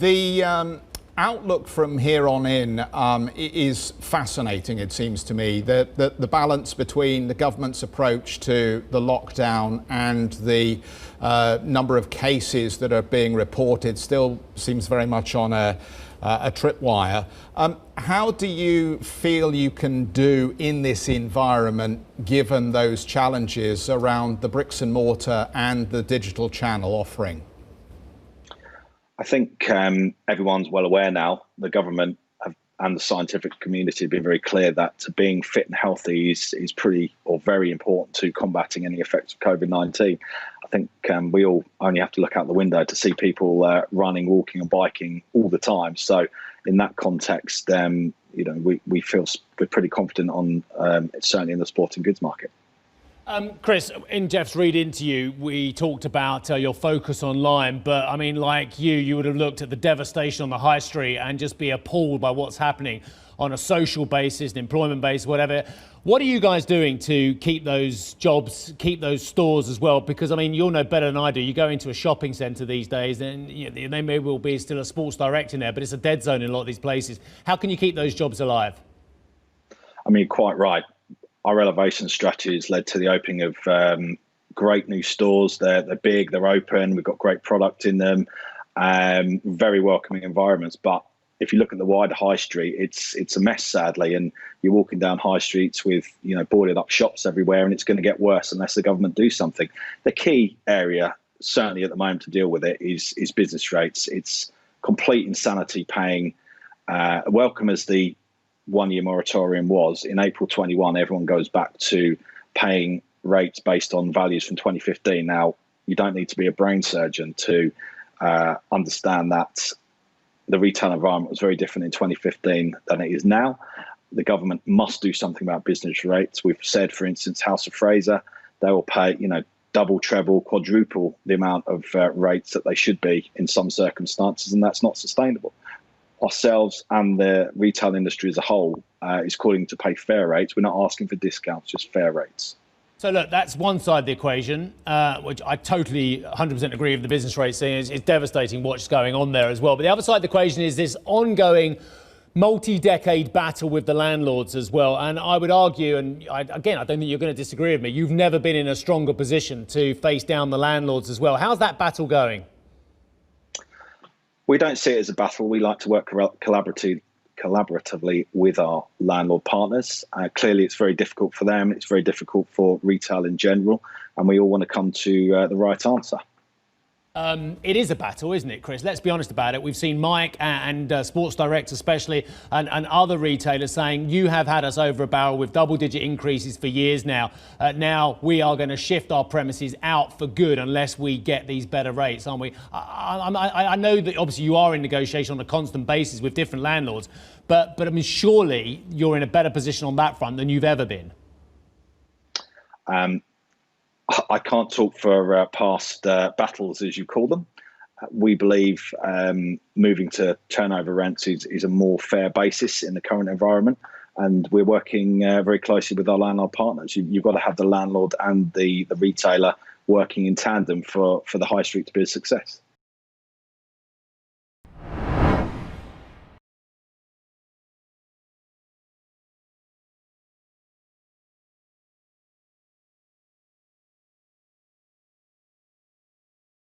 The outlook from here on in is fascinating, it seems to me. The balance between the government's approach to the lockdown and the number of cases that are being reported still seems very much on a tripwire. How do you feel you can do in this environment, given those challenges around the bricks and mortar and the digital channel offering? I think everyone's well aware now. The government and the scientific community have been very clear that being fit and healthy is pretty or very important to combating any effects of COVID-19. I think we all only have to look out the window to see people running, walking and biking all the time. So in that context, we feel we're pretty confident on certainly in the sporting goods market. Chris, in Jeff's read into you, we talked about your focus online, but I mean, like you would have looked at the devastation on the high street and just be appalled by what's happening on a social basis, an employment basis, whatever. What are you guys doing to keep those jobs, keep those stores as well? Because I mean, you'll know better than I do. You go into a shopping centre these days, and there may well be still a Sports Direct in there, but it's a dead zone in a lot of these places. How can you keep those jobs alive? I mean, quite right. Our elevation strategy has led to the opening of great new stores. They're big, they're open, we've got great product in them, very welcoming environments. But if you look at the wider high street, it's a mess, sadly, and you're walking down high streets with boarded up shops everywhere, and it's going to get worse unless the government do something. The key area, certainly at the moment, to deal with it is business rates. It's complete insanity paying, welcome as the one-year moratorium was. In April 21, everyone goes back to paying rates based on values from 2015. Now, you don't need to be a brain surgeon to understand that the retail environment was very different in 2015 than it is now. The government must do something about business rates. We've said, for instance, House of Fraser, they will pay, double, treble, quadruple the amount of rates that they should be in some circumstances, and that's not sustainable. Ourselves and the retail industry as a whole is calling to pay fair rates. We're not asking for discounts, just fair rates. So look, that's one side of the equation, which I totally 100% agree with the business rate saying it's devastating what's going on there as well. But the other side of the equation is this ongoing multi-decade battle with the landlords as well. And I would argue, and I don't think you're going to disagree with me, you've never been in a stronger position to face down the landlords as well. How's that battle going? We don't see it as a battle. We like to work collaboratively with our landlord partners. Clearly, it's very difficult for them. It's very difficult for retail in general. And we all want to come to the right answer. It is a battle, isn't it, Chris? Let's be honest about it. We've seen Mike and Sports Direct especially and other retailers saying you have had us over a barrel with double-digit increases for years now. Now we are going to shift our premises out for good unless we get these better rates, aren't we? I know that obviously you are in negotiation on a constant basis with different landlords, but I mean, surely you're in a better position on that front than you've ever been. I can't talk for past battles, as you call them. We believe moving to turnover rents is a more fair basis in the current environment, and we're working very closely with our landlord partners. You've got to have the landlord and the retailer working in tandem for the high street to be a success.